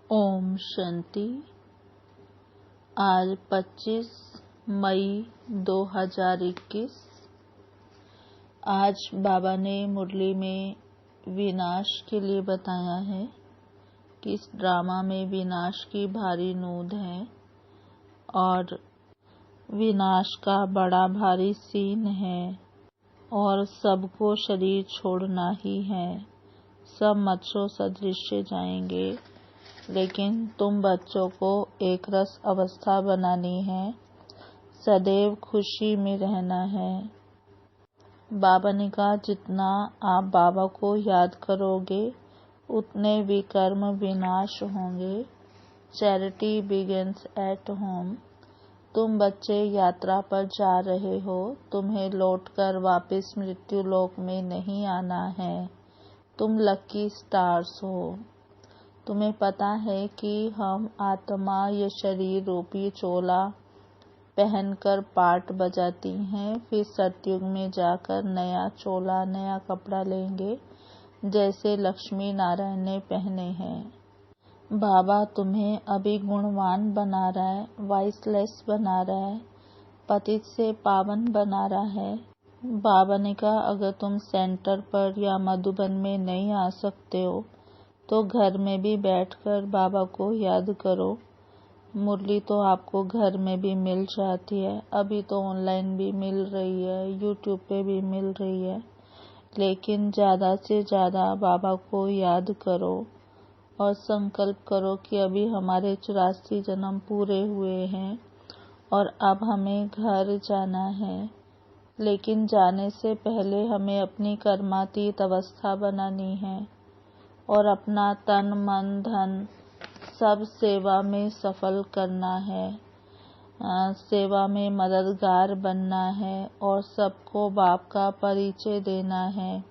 ओम शांति। आज 25 मई 2021। आज बाबा ने मुरली में विनाश के लिए बताया है कि इस ड्रामा में विनाश की भारी नोंद है और विनाश का बड़ा भारी सीन है और सबको शरीर छोड़ना ही है। सब मत्स्यों सदृश जाएंगे, लेकिन तुम बच्चों को एक रस अवस्था बनानी है, सदैव खुशी में रहना है। बाबा ने कहा, जितना आप बाबा को याद करोगे उतने विकर्म विनाश होंगे। Charity begins at home. तुम बच्चे यात्रा पर जा रहे हो, तुम्हें लौटकर वापस मृत्यु लोक में नहीं आना है। तुम लकी स्टार्स हो। तुम्हें पता है कि हम आत्मा ये शरीर रूपी चोला पहनकर पाठ बजाती हैं, फिर सतयुग में जाकर नया चोला नया कपड़ा लेंगे, जैसे लक्ष्मी नारायण ने पहने हैं। बाबा तुम्हें अभी गुणवान बना रहा है, वाइसलेस बना रहा है, पतित से पावन बना रहा है। बाबा ने कहा, अगर तुम सेंटर पर या मधुबन में नहीं आ सकते हो तो घर में भी बैठकर बाबा को याद करो। मुरली तो आपको घर में भी मिल जाती है, अभी तो ऑनलाइन भी मिल रही है, यूट्यूब पे भी मिल रही है, लेकिन ज़्यादा से ज़्यादा बाबा को याद करो और संकल्प करो कि अभी हमारे 84 जन्म पूरे हुए हैं और अब हमें घर जाना है। लेकिन जाने से पहले हमें अपनी कर्मातीत अवस्था बनानी है और अपना तन मन धन सब सेवा में सफल करना है, सेवा में मददगार बनना है और सबको बाप का परिचय देना है।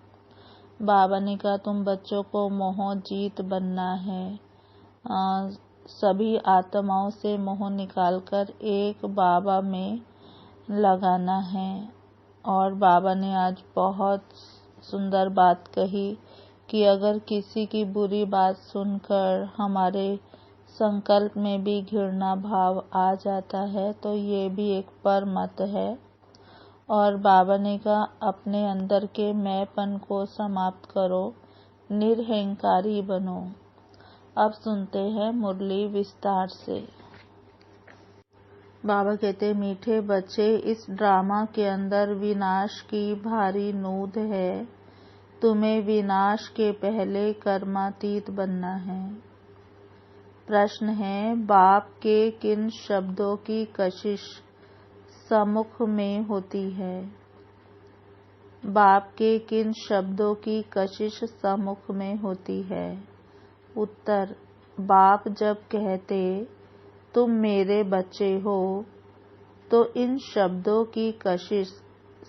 बाबा ने कहा, तुम बच्चों को मोह जीत बनना है। सभी आत्माओं से मोह निकालकर एक बाबा में लगाना है। और बाबा ने आज बहुत सुंदर बात कही कि अगर किसी की बुरी बात सुनकर हमारे संकल्प में भी घृणा भाव आ जाता है तो ये भी एक परमत है। और बाबा ने कहा, अपने अंदर के मैंपन को समाप्त करो, निरहंकारी बनो। अब सुनते हैं मुरली विस्तार से। बाबा कहते, मीठे बच्चे, इस ड्रामा के अंदर विनाश की भारी नोंद है। तुम्हें विनाश के पहले कर्मातीत बनना है। प्रश्न है, बाप के किन शब्दों की कशिश सम्मुख में होती है? बाप के किन शब्दों की कशिश सम्मुख में होती है? उत्तर, बाप जब कहते तुम मेरे बच्चे हो तो इन शब्दों की कशिश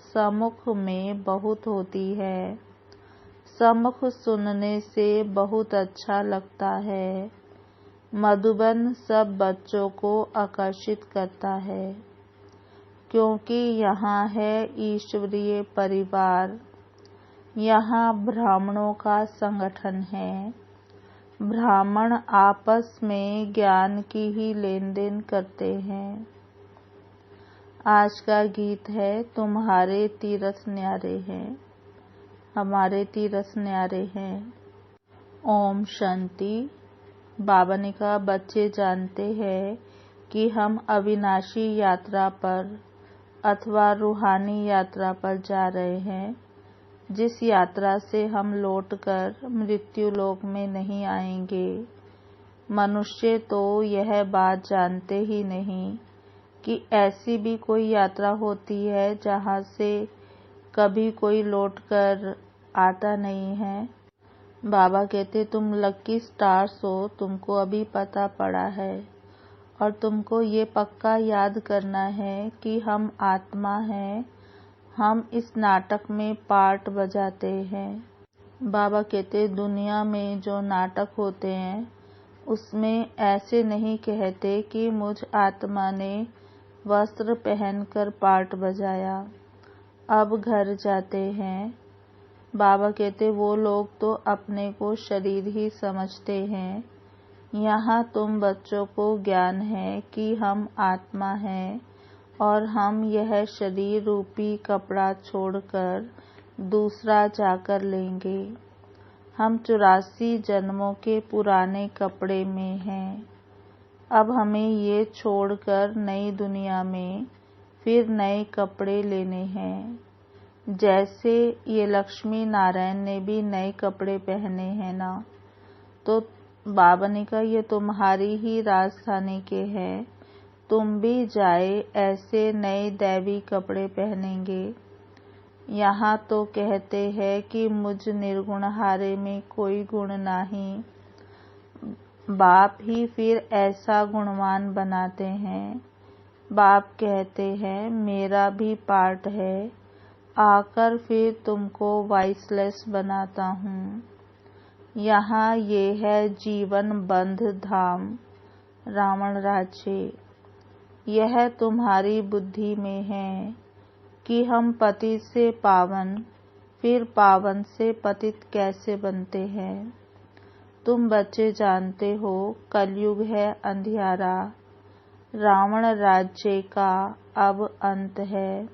सम्मुख में बहुत होती है। सम्मुख सुनने से बहुत अच्छा लगता है। मधुबन सब बच्चों को आकर्षित करता है, क्योंकि यहाँ है ईश्वरीय परिवार। यहाँ ब्राह्मणों का संगठन है। ब्राह्मण आपस में ज्ञान की ही लेन देन करते हैं। आज का गीत है, तुम्हारे तीरथ न्यारे हैं, हमारे तीरथ न्यारे हैं। ओम शांति। बाबा ने कहा, बच्चे जानते हैं कि हम अविनाशी यात्रा पर अथवा रूहानी यात्रा पर जा रहे हैं, जिस यात्रा से हम लौटकर मृत्यु लोक में नहीं आएंगे। मनुष्य तो यह बात जानते ही नहीं कि ऐसी भी कोई यात्रा होती है जहाँ से कभी कोई लौटकर आता नहीं है। बाबा कहते, तुम लकी स्टार्स हो, तुमको अभी पता पड़ा है और तुमको ये पक्का याद करना है कि हम आत्मा हैं, हम इस नाटक में पार्ट बजाते हैं। बाबा कहते, दुनिया में जो नाटक होते हैं उसमें ऐसे नहीं कहते कि मुझ आत्मा ने वस्त्र पहनकर पार्ट बजाया, अब घर जाते हैं। बाबा कहते, वो लोग तो अपने को शरीर ही समझते हैं, यहाँ तुम बच्चों को ज्ञान है कि हम आत्मा हैं और हम यह शरीर रूपी कपड़ा छोड़कर दूसरा जाकर लेंगे। हम 84 जन्मों के पुराने कपड़े में हैं। अब हमें ये छोड़कर नई दुनिया में फिर नए कपड़े लेने हैं। जैसे ये लक्ष्मी नारायण ने भी नए कपड़े पहने हैं ना, तो बाबा ने कहा ये तुम्हारी ही राजधानी के हैं, तुम भी जाए ऐसे नए दैवी कपड़े पहनेंगे। यहाँ तो कहते हैं कि मुझ निर्गुण हारे में कोई गुण नहीं। बाप ही फिर ऐसा गुणवान बनाते हैं। बाप कहते हैं मेरा भी पार्ट है, आकर फिर तुमको वाइसलेस बनाता हूँ। यहाँ ये है जीवन बंध धाम रावण राज्य। यह तुम्हारी बुद्धि में है कि हम पतित से पावन, फिर पावन से पतित कैसे बनते हैं। तुम बच्चे जानते हो कलयुग है अंधियारा, रावण राज्य का अब अंत है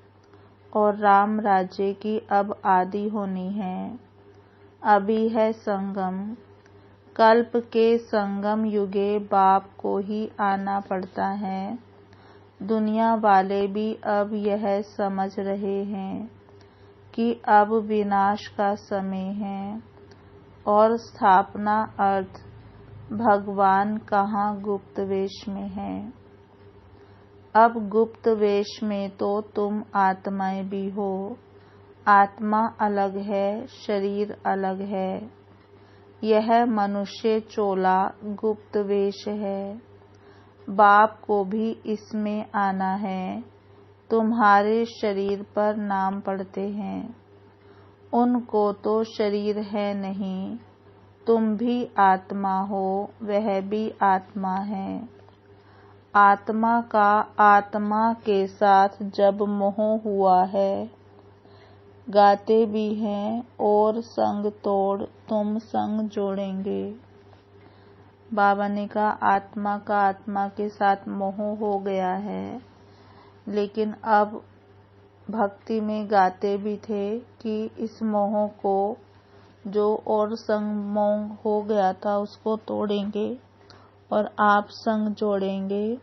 और राम राज्य की अब आदि होनी है। अभी है संगम, कल्प के संगम युगे बाप को ही आना पड़ता है। दुनिया वाले भी अब यह समझ रहे हैं कि अब विनाश का समय है और स्थापना अर्थ भगवान कहाँ गुप्त वेश में है। अब गुप्त वेश में तो तुम आत्माएं भी हो। आत्मा अलग है, शरीर अलग है। यह मनुष्य चोला गुप्त वेश है। बाप को भी इसमें आना है। तुम्हारे शरीर पर नाम पड़ते हैं, उनको तो शरीर है नहीं। तुम भी आत्मा हो, वह भी आत्मा है। आत्मा का आत्मा के साथ जब मोह हुआ है, गाते भी हैं और संग तोड़ तुम संग जोड़ेंगे। बाबा ने कहा आत्मा का आत्मा के साथ मोह हो गया है, लेकिन अब भक्ति में गाते भी थे कि इस मोह को जो और संग मोह हो गया था उसको तोड़ेंगे और आप संग जोड़ेंगे।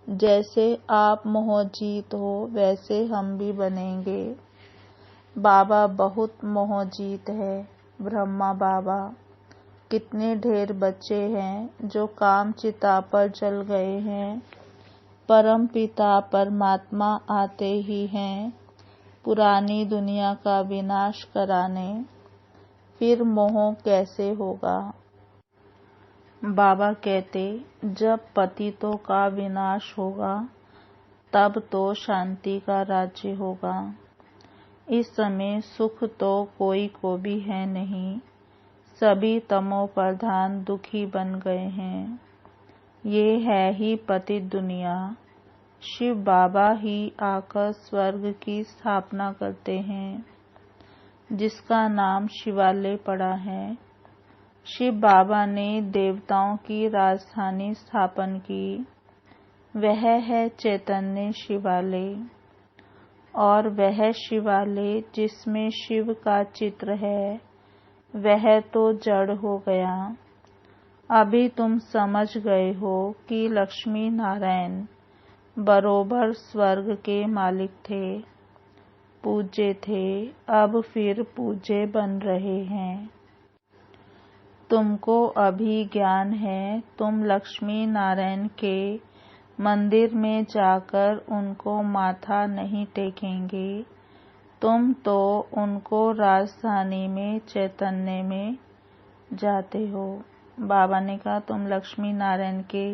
जैसे आप मोह जीत हो वैसे हम भी बनेंगे। बाबा बहुत मोह जीत है। ब्रह्मा बाबा कितने ढेर बच्चे हैं जो काम चिता पर जल गए हैं। परम पिता परमात्मा आते ही हैं पुरानी दुनिया का विनाश कराने। फिर मोह कैसे होगा। बाबा कहते जब पतितों का विनाश होगा तब तो शांति का राज्य होगा। इस समय सुख तो कोई को भी है नहीं, सभी तमो प्रधान दुखी बन गए हैं। ये है ही पतित दुनिया। शिव बाबा ही आकर स्वर्ग की स्थापना करते हैं, जिसका नाम शिवालय पड़ा है। शिव बाबा ने देवताओं की राजधानी स्थापन की, वह है चैतन्य शिवालय। और वह शिवालय जिसमें शिव का चित्र है वह तो जड़ हो गया। अभी तुम समझ गए हो कि लक्ष्मी नारायण बरोबर स्वर्ग के मालिक थे, पूज्य थे, अब फिर पूज्य बन रहे हैं। तुमको अभी ज्ञान है, तुम लक्ष्मी नारायण के मंदिर में जाकर उनको माथा नहीं टेकेंगे। तुम तो उनको राजधानी में चैतन्य में जाते हो। बाबा ने कहा तुम लक्ष्मी नारायण के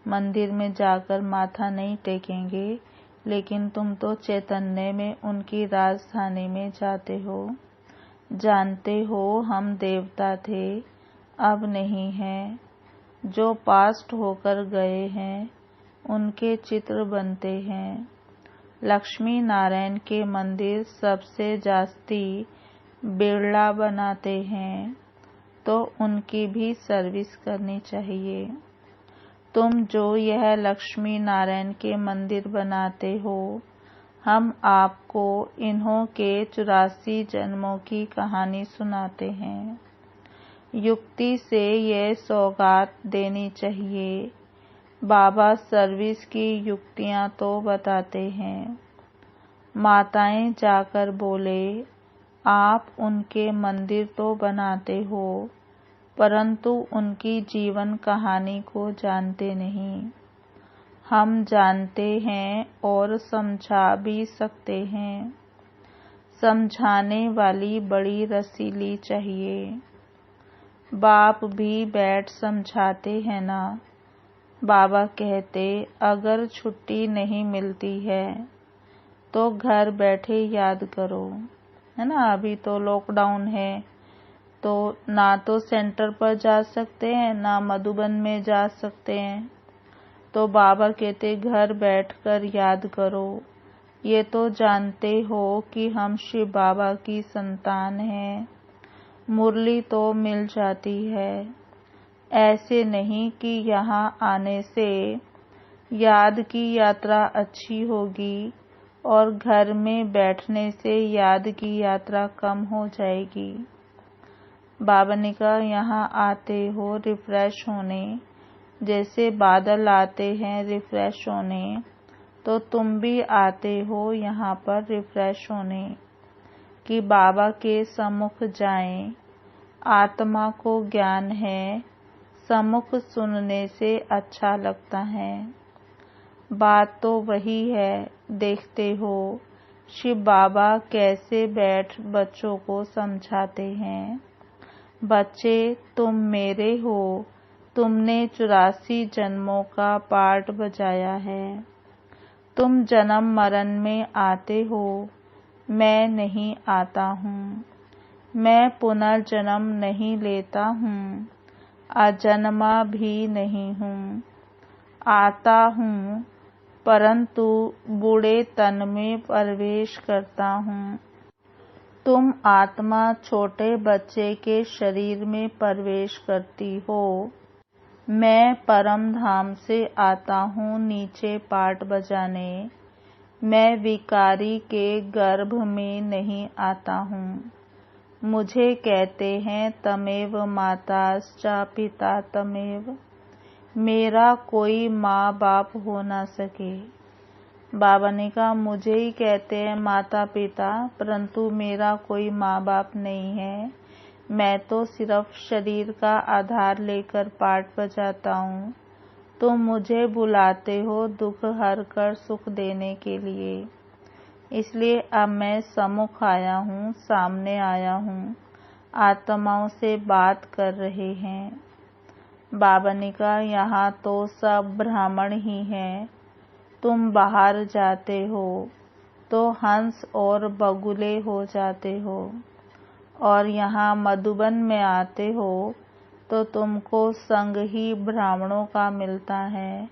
मंदिर में जाकर माथा नहीं टेकेंगे, लेकिन तुम तो चैतन्य में उनकी राजधानी में जाते हो। जानते हो हम देवता थे, अब नहीं हैं। जो पास्ट होकर गए हैं उनके चित्र बनते हैं। लक्ष्मी नारायण के मंदिर सबसे जास्ती बिरला बनाते हैं। तो उनकी भी सर्विस करनी चाहिए। तुम जो यह लक्ष्मी नारायण के मंदिर बनाते हो, हम आपको इन्हों के 84 जन्मों की कहानी सुनाते हैं। युक्ति से ये सौगात देनी चाहिए। बाबा सर्विस की युक्तियां तो बताते हैं। माताएं जाकर बोले, आप उनके मंदिर तो बनाते हो, परंतु उनकी जीवन कहानी को जानते नहीं। हम जानते हैं और समझा भी सकते हैं। समझाने वाली बड़ी रसीली चाहिए। बाप भी बैठ समझाते हैं ना। बाबा कहते, अगर छुट्टी नहीं मिलती है तो घर बैठे याद करो, है ना। अभी तो लॉकडाउन है, तो ना तो सेंटर पर जा सकते हैं, ना मधुबन में जा सकते हैं। तो बाबा कहते, घर बैठकर याद करो। ये तो जानते हो कि हम शिव बाबा की संतान हैं। मुरली तो मिल जाती है। ऐसे नहीं कि यहाँ आने से याद की यात्रा अच्छी होगी और घर में बैठने से याद की यात्रा कम हो जाएगी। बाबा ने कहा, यहाँ आते हो रिफ्रेश होने, जैसे बादल आते हैं रिफ्रेश होने, तो तुम भी आते हो यहाँ पर रिफ्रेश होने, कि बाबा के सम्मुख जाएं। आत्मा को ज्ञान है, सम्मुख सुनने से अच्छा लगता है। बात तो वही है। देखते हो शिव बाबा कैसे बैठ बच्चों को समझाते हैं। बच्चे, तुम मेरे हो, तुमने 84 जन्मों का पार्ट बजाया है। तुम जन्म मरण में आते हो, मैं नहीं आता हूँ। मैं पुनर्जन्म नहीं लेता हूँ, अजन्मा भी नहीं हूँ। आता हूँ, परंतु बूढ़े तन में प्रवेश करता हूँ। तुम आत्मा छोटे बच्चे के शरीर में प्रवेश करती हो। मैं परम धाम से आता हूँ नीचे पार्ट बजाने। मैं विकारी के गर्भ में नहीं आता हूँ। मुझे कहते हैं तमेव माताश्च पिता तमेव। मेरा कोई माँ बाप हो ना सके। बाबा ने कहा, मुझे ही कहते हैं माता पिता, परंतु मेरा कोई माँ बाप नहीं है। मैं तो सिर्फ शरीर का आधार लेकर पार्ट बजाता हूँ। तुम मुझे बुलाते हो दुख हर कर सुख देने के लिए, इसलिए अब मैं सम्मुख आया हूँ, सामने आया हूँ। आत्माओं से बात कर रहे हैं। बाबा ने कहा, यहाँ तो सब ब्राह्मण ही हैं। तुम बाहर जाते हो तो हंस और बगुले हो जाते हो, और यहाँ मधुबन में आते हो तो तुमको संग ही ब्राह्मणों का मिलता है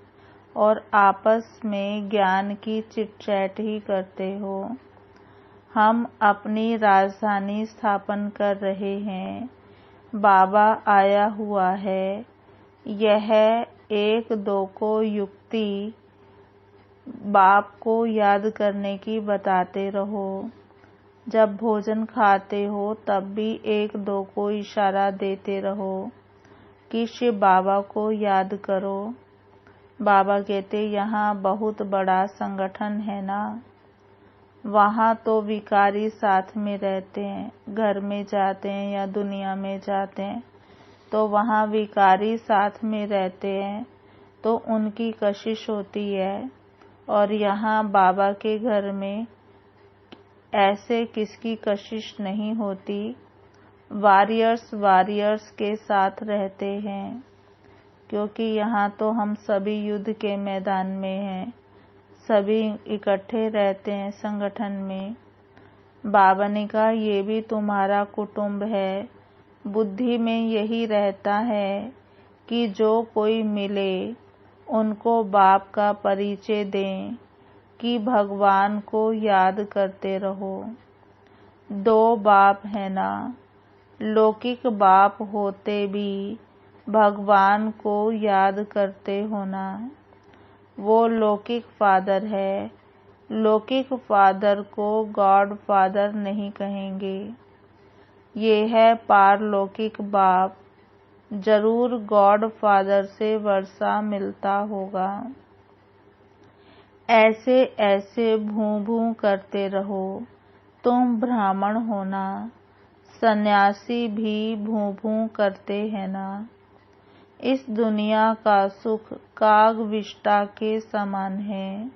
और आपस में ज्ञान की चिट-चैट ही करते हो। हम अपनी राजधानी स्थापन कर रहे हैं। बाबा आया हुआ है। यह 1-2 को युक्ति बाप को याद करने की बताते रहो। जब भोजन खाते हो तब भी 1-2 को इशारा देते रहो कि शिव बाबा को याद करो। बाबा कहते, यहाँ बहुत बड़ा संगठन है ना। वहाँ तो विकारी साथ में रहते हैं। घर में जाते हैं या दुनिया में जाते हैं तो वहाँ विकारी साथ में रहते हैं, तो उनकी कशिश होती है। और यहाँ बाबा के घर में ऐसे किसकी कशिश नहीं होती। वॉरियर्स के साथ रहते हैं, क्योंकि यहाँ तो हम सभी युद्ध के मैदान में हैं। सभी इकट्ठे रहते हैं संगठन में। बाबा ने कहा, ये भी तुम्हारा कुटुंब है। बुद्धि में यही रहता है कि जो कोई मिले उनको बाप का परिचय दें कि भगवान को याद करते रहो। 2 बाप है ना, लौकिक बाप होते भी भगवान को याद करते हो ना। वो लौकिक फादर है। लौकिक फादर को गॉड फादर नहीं कहेंगे। ये है पारलौकिक बाप। जरूर गॉड फादर से वर्षा मिलता होगा। ऐसे ऐसे भूं भूं करते रहो। तुम ब्राह्मण होना, सन्यासी भी भूं भूं करते हैं ना। इस दुनिया का सुख काग विष्टा के समान है।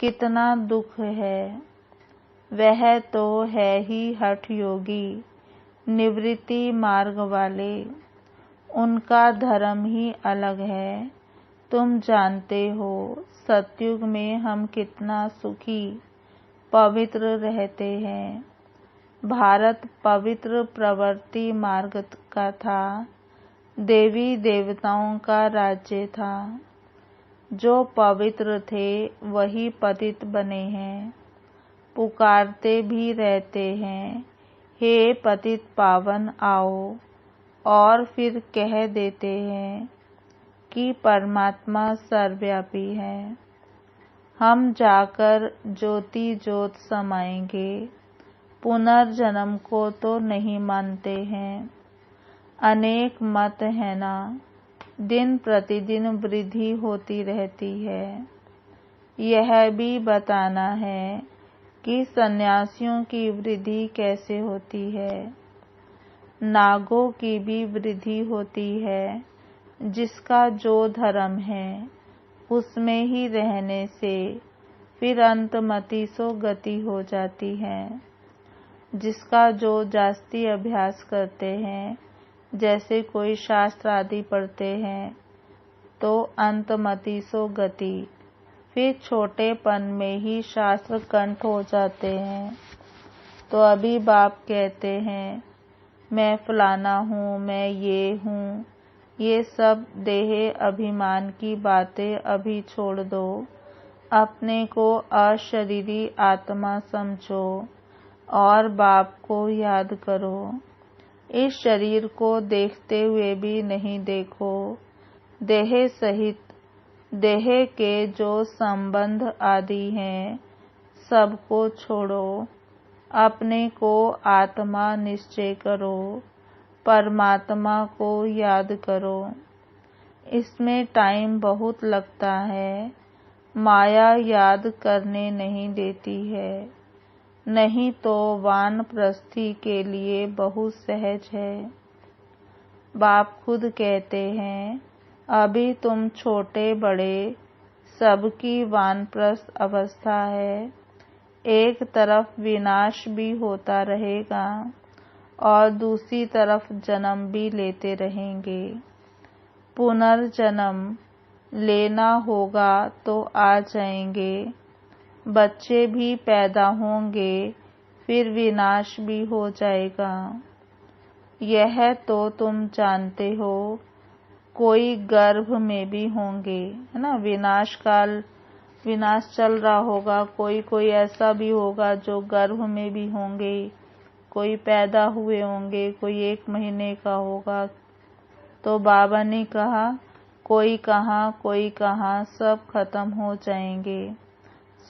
कितना दुख है। वह तो है ही हठ योगी, निवृत्ति मार्ग वाले। उनका धर्म ही अलग है। तुम जानते हो सतयुग में हम कितना सुखी पवित्र रहते हैं। भारत पवित्र प्रवृत्ति मार्ग का था। देवी देवताओं का राज्य था। जो पवित्र थे वही पतित बने हैं। पुकारते भी रहते हैं, हे पतित पावन आओ, और फिर कह देते हैं कि परमात्मा सर्वव्यापी है। हम जाकर ज्योति ज्योत समाएंगे। पुनर्जन्म को तो नहीं मानते हैं। अनेक मत है ना। दिन प्रतिदिन वृद्धि होती रहती है। यह भी बताना है कि सन्यासियों की वृद्धि कैसे होती है। नागों की भी वृद्धि होती है। जिसका जो धर्म है उसमें ही रहने से फिर अंतमति सो गति हो जाती है। जिसका जो जास्ती अभ्यास करते हैं, जैसे कोई शास्त्र आदि पढ़ते हैं, तो अंतमति सो गति, फिर छोटेपन में ही शास्त्र कंठ हो जाते हैं। तो अभी बाप कहते हैं मैं फलाना हूँ, मैं ये हूँ। ये सब देह अभिमान की बातें अभी छोड़ दो। अपने को अशरीरी आत्मा समझो और बाप को याद करो। इस शरीर को देखते हुए भी नहीं देखो। देह सहित देह के जो संबंध आदि हैं सबको छोड़ो। अपने को आत्मा निश्चय करो। परमात्मा को याद करो। इसमें टाइम बहुत लगता है। माया याद करने नहीं देती है। नहीं तो वानप्रस्थी के लिए बहुत सहज है। बाप खुद कहते हैं अभी तुम छोटे बड़े सबकी वानप्रस्थ अवस्था है। एक तरफ विनाश भी होता रहेगा और दूसरी तरफ जन्म भी लेते रहेंगे। पुनर्जन्म लेना होगा तो आ जाएंगे। बच्चे भी पैदा होंगे, फिर विनाश भी हो जाएगा। यह तो तुम जानते हो। कोई गर्भ में भी होंगे, है ना। विनाश चल रहा होगा। कोई ऐसा भी होगा जो गर्भ में भी होंगे। कोई पैदा हुए होंगे, कोई 1 महीने का होगा। तो बाबा ने कहा कोई कहाँ सब खत्म हो जाएंगे।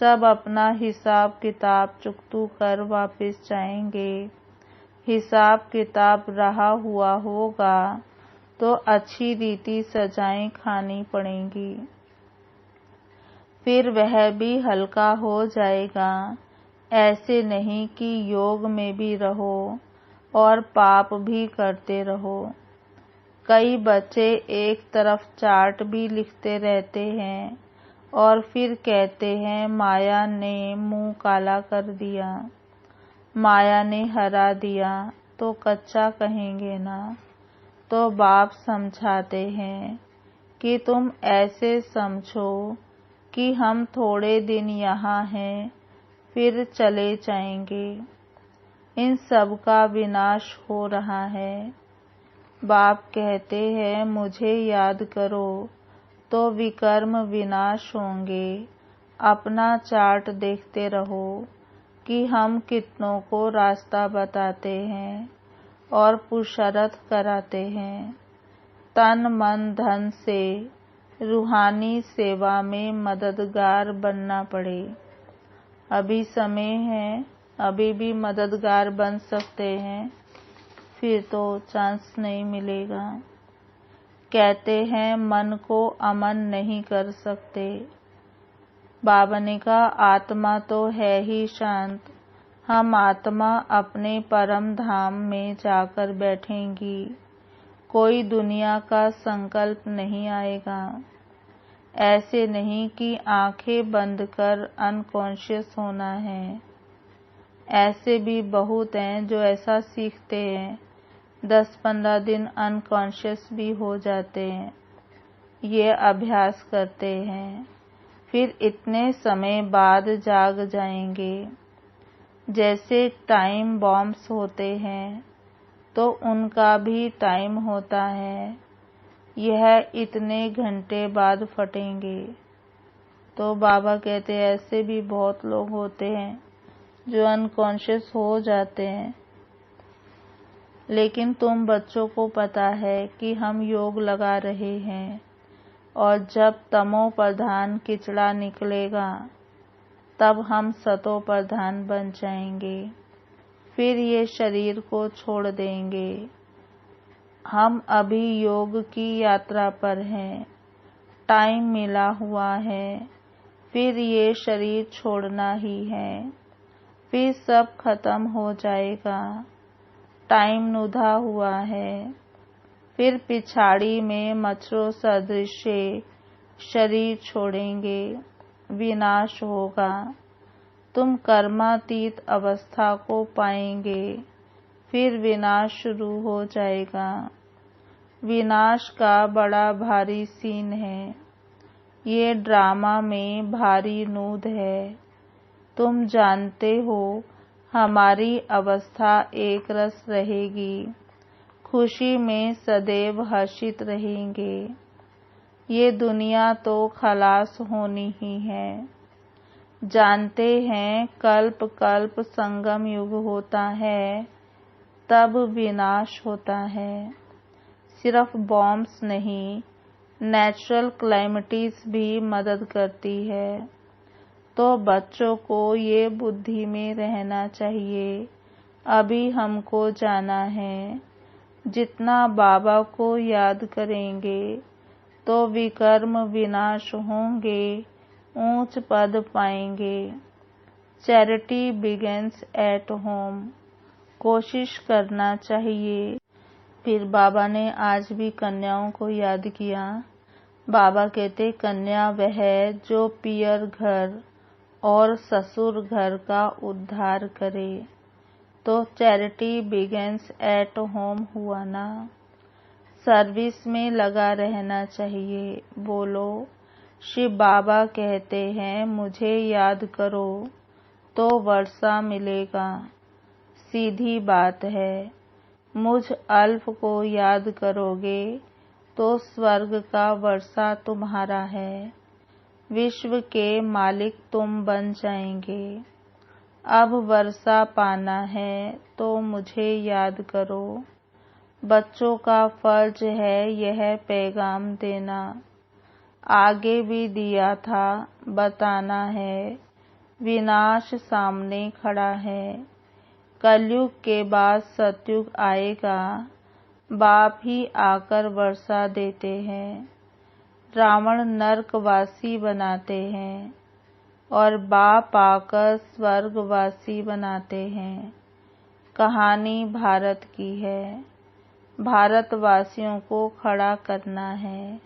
सब अपना हिसाब किताब चुकतू कर वापस जाएंगे। हिसाब किताब रहा हुआ होगा तो अच्छी रीति सजाएं खानी पड़ेंगी। फिर वह भी हल्का हो जाएगा। ऐसे नहीं कि योग में भी रहो और पाप भी करते रहो। कई बच्चे एक तरफ चार्ट भी लिखते रहते हैं और फिर कहते हैं माया ने मुंह काला कर दिया, माया ने हरा दिया, तो कच्चा कहेंगे ना। तो बाप समझाते हैं कि तुम ऐसे समझो कि हम थोड़े दिन यहाँ हैं, फिर चले जाएंगे। इन सब का विनाश हो रहा है। बाप कहते हैं मुझे याद करो तो विकर्म विनाश होंगे। अपना चार्ट देखते रहो कि हम कितनों को रास्ता बताते हैं। और पुरुषार्थ कराते हैं। तन मन धन से रूहानी सेवा में मददगार बनना पड़े। अभी समय है, अभी भी मददगार बन सकते हैं, फिर तो चांस नहीं मिलेगा। कहते हैं मन को अमन नहीं कर सकते। बाबा ने कहा आत्मा तो है ही शांत, हम आत्मा अपने परम धाम में जाकर बैठेंगी, कोई दुनिया का संकल्प नहीं आएगा। ऐसे नहीं कि आंखें बंद कर अनकॉन्शियस होना है। ऐसे भी बहुत हैं जो ऐसा सीखते हैं, 10-15 दिन अनकॉन्शियस भी हो जाते हैं। ये अभ्यास करते हैं, फिर इतने समय बाद जाग जाएंगे। जैसे टाइम बॉम्ब्स होते हैं तो उनका भी टाइम होता है, यह इतने घंटे बाद फटेंगे। तो बाबा कहते हैं ऐसे भी बहुत लोग होते हैं जो अनकॉन्शियस हो जाते हैं। लेकिन तुम बच्चों को पता है कि हम योग लगा रहे हैं, और जब तमो प्रधान किचड़ा निकलेगा तब हम सतो प्रधान बन जाएंगे, फिर ये शरीर को छोड़ देंगे। हम अभी योग की यात्रा पर हैं, टाइम मिला हुआ है, फिर ये शरीर छोड़ना ही है, फिर सब खत्म हो जाएगा। टाइम नुधा हुआ है, फिर पिछाड़ी में मच्छरों सदृश शरीर छोड़ेंगे, विनाश होगा। तुम कर्मातीत अवस्था को पाएंगे, फिर विनाश शुरू हो जाएगा। विनाश का बड़ा भारी सीन है, ये ड्रामा में भारी नूद है। तुम जानते हो हमारी अवस्था एक रस रहेगी, खुशी में सदैव हर्षित रहेंगे। ये दुनिया तो खलास होनी ही है। जानते हैं कल्प कल्प संगम युग होता है, तब विनाश होता है। सिर्फ बॉम्ब्स नहीं, नेचुरल क्लैमिटीज भी मदद करती है। तो बच्चों को ये बुद्धि में रहना चाहिए, अभी हमको जाना है। जितना बाबा को याद करेंगे तो विकर्म विनाश होंगे, ऊंच पद पाएंगे। चैरिटी बिगिंस एट होम, कोशिश करना चाहिए। फिर बाबा ने आज भी कन्याओं को याद किया। बाबा कहते कन्या वह जो पियर घर और ससुर घर का उद्धार करे। तो चैरिटी बिगिंस एट होम हुआ ना। सर्विस में लगा रहना चाहिए। बोलो शिव बाबा कहते हैं मुझे याद करो तो वर्षा मिलेगा। सीधी बात है। मुझ अल्फ को याद करोगे तो स्वर्ग का वर्षा तुम्हारा है। विश्व के मालिक तुम बन जाएंगे। अब वर्षा पाना है तो मुझे याद करो। बच्चों का फर्ज है यह पैगाम देना। आगे भी दिया था, बताना है। विनाश सामने खड़ा है। कलयुग के बाद सतयुग आएगा। बाप ही आकर वर्षा देते हैं। रावण नरकवासी बनाते हैं और बाप आकर स्वर्गवासी बनाते हैं। कहानी भारत की है। भारतवासियों को खड़ा करना है।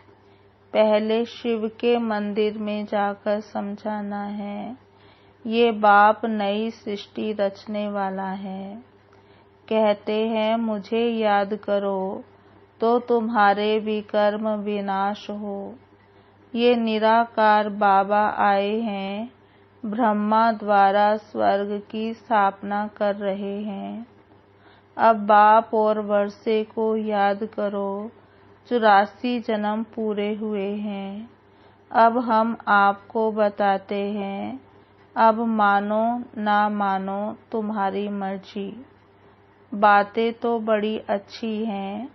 पहले शिव के मंदिर में जाकर समझाना है, ये बाप नई सृष्टि रचने वाला है। कहते हैं मुझे याद करो तो तुम्हारे विकर्म विनाश हो। ये निराकार बाबा आए हैं, ब्रह्मा द्वारा स्वर्ग की स्थापना कर रहे हैं। अब बाप और वर्षे को याद करो। 84 जन्म पूरे हुए हैं। अब हम आपको बताते हैं। अब मानो ना मानो तुम्हारी मर्जी। बातें तो बड़ी अच्छी हैं,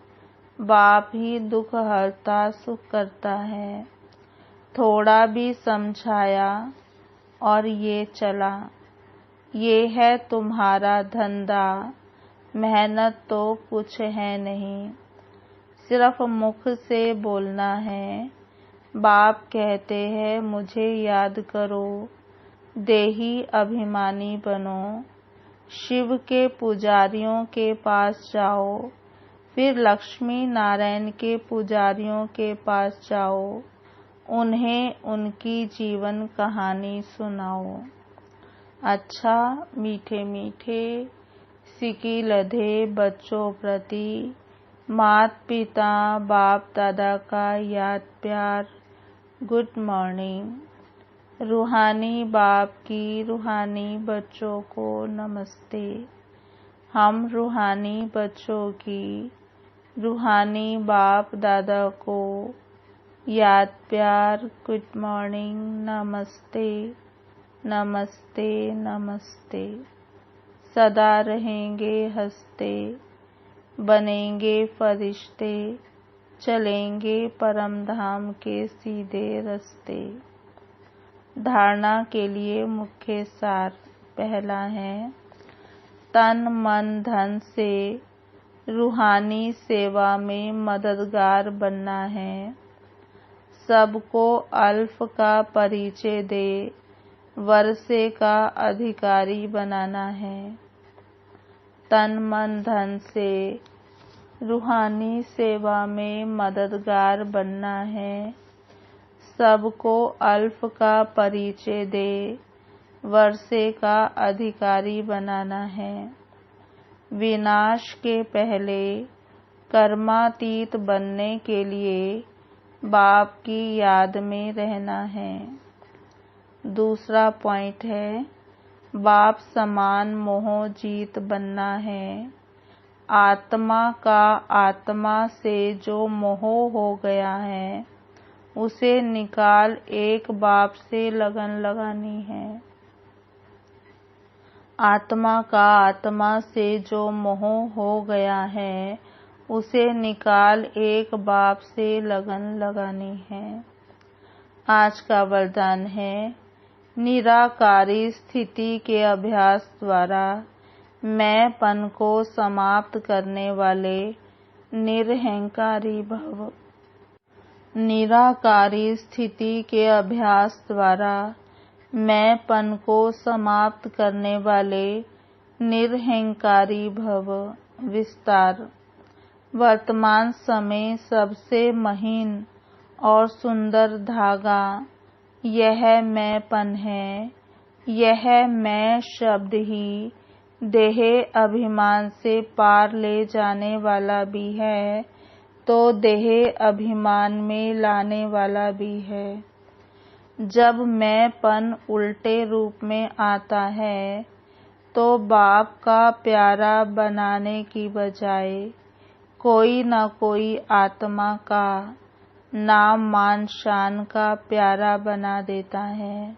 बाप ही दुख हरता सुख करता है। थोड़ा भी समझाया और ये चला, ये है तुम्हारा धंधा, मेहनत तो कुछ है नहीं, सिर्फ मुख से बोलना है। बाप कहते हैं मुझे याद करो, देही अभिमानी बनो, शिव के पुजारियों के पास जाओ, फिर लक्ष्मी नारायण के पुजारियों के पास जाओ, उन्हें उनकी जीवन कहानी सुनाओ। अच्छा मीठे मीठे सिकी लधे बच्चों प्रति माता पिता बाप दादा का याद प्यार। Good morning. रूहानी बाप की रूहानी बच्चों को नमस्ते। हम रूहानी बच्चों की रूहानी बाप दादा को याद प्यार। गुड मॉर्निंग, नमस्ते नमस्ते नमस्ते। सदा रहेंगे हंसते, बनेंगे फरिश्ते, चलेंगे परम धाम के सीधे रास्ते। धारणा के लिए मुख्य सार। पहला है, तन मन धन से रूहानी सेवा में मददगार बनना है। सबको अल्फ का परिचय दे वर्षे का अधिकारी बनाना है। तन मन धन से रूहानी सेवा में मददगार बनना है। सबको अल्फ का परिचय दे वर्षे का अधिकारी बनाना है। विनाश के पहले कर्मातीत बनने के लिए बाप की याद में रहना है। दूसरा पॉइंट है, बाप समान मोह जीत बनना है। आत्मा का आत्मा से जो मोह हो गया है उसे निकाल एक बाप से लगन लगानी है। आत्मा का आत्मा से जो मोह हो गया है उसे निकाल एक बाप से लगन लगानी है। आज का वरदान है, निराकारी स्थिति के अभ्यास द्वारा मैंपन को समाप्त करने वाले निरहंकारी भव। निराकारी स्थिति के अभ्यास द्वारा मैंपन को समाप्त करने वाले निरहंकारी भव। विस्तार। वर्तमान समय सबसे महीन और सुंदर धागा यह मैंपन है। यह मैं शब्द ही देह अभिमान से पार ले जाने वाला भी है तो देह अभिमान में लाने वाला भी है। जब मैंपन उल्टे रूप में आता है तो बाप का प्यारा बनाने की बजाय कोई न कोई आत्मा का नाम मान शान का प्यारा बना देता है।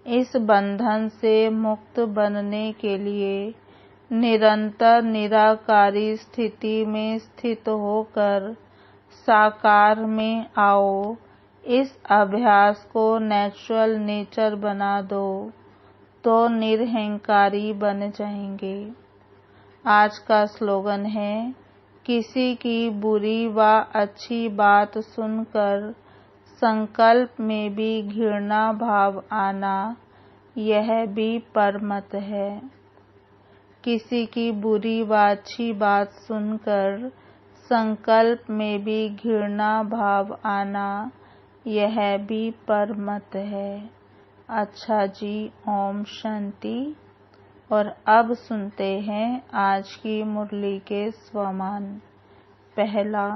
इस बंधन से मुक्त बनने के लिए निरंतर निराकारी स्थिति में स्थित होकर साकार में आओ। इस अभ्यास को नेचुरल नेचर बना दो तो निरहंकारी बन जाएंगे। आज का स्लोगन है, किसी की बुरी व अच्छी बात सुनकर संकल्प में भी घृणा भाव आना, यह भी परमत है। किसी की बुरी व अच्छी बात सुनकर संकल्प में भी घृणा भाव आना, यह भी परमत है। अच्छा जी, ओम शांति। और अब सुनते हैं आज की मुरली के स्वमान। पहला,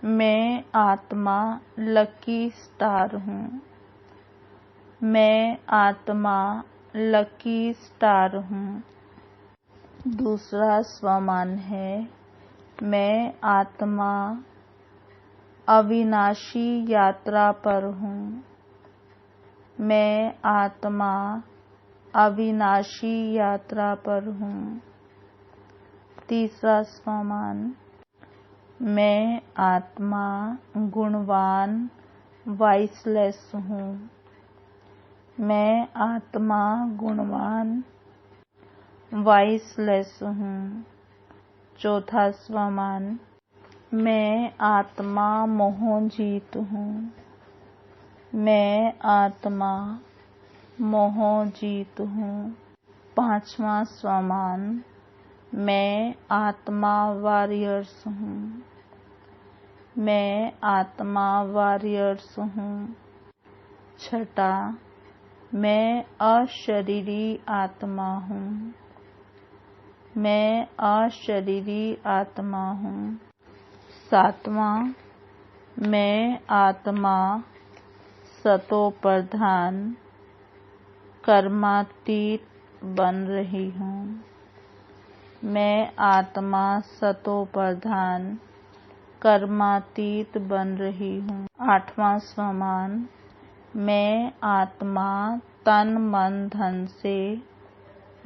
मैं आत्मा लकी स्टार हूँ। मैं आत्मा लकी स्टार हूँ। दूसरा स्वमान है, मैं आत्मा अविनाशी यात्रा पर हूँ। मैं आत्मा अविनाशी यात्रा पर हूँ। तीसरा स्वमान, मैं आत्मा गुणवान वाइसलेस हूँ। मैं आत्मा गुणवान वाइसलेस हूँ। चौथा स्वमान, मैं आत्मा मोहजीत हूँ। मैं आत्मा मोहजीत हूँ। पांचवा स्वमान, मैं आत्मा वॉरियर्स हूँ। मैं आत्मा वॉरियर्स हूँ। छठा, मैं अशरीरी आत्मा हूँ। मैं अशरीरी आत्मा हूँ। सातवां, मैं आत्मा सतोप्रधान कर्मातीत बन रही हूँ। मैं आत्मा सतोप्रधान कर्मातीत बन रही हूँ। आठवां स्वमान, मैं आत्मा तन मन धन से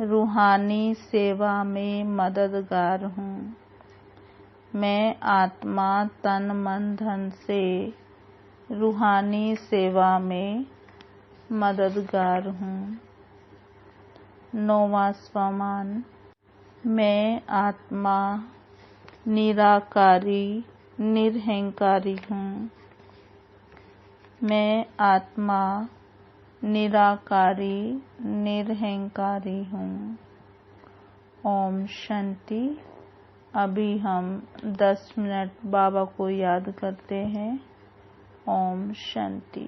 रूहानी सेवा में मददगार हूँ। मैं आत्मा तन मन धन से रूहानी सेवा में मददगार हूँ। नौवां स्वमान, मैं आत्मा निराकारी निरहंकारी हूँ। मैं आत्मा निराकारी निरहंकारी हूँ। ओम शांति। अभी हम 10 मिनट बाबा को याद करते हैं। ओम शांति।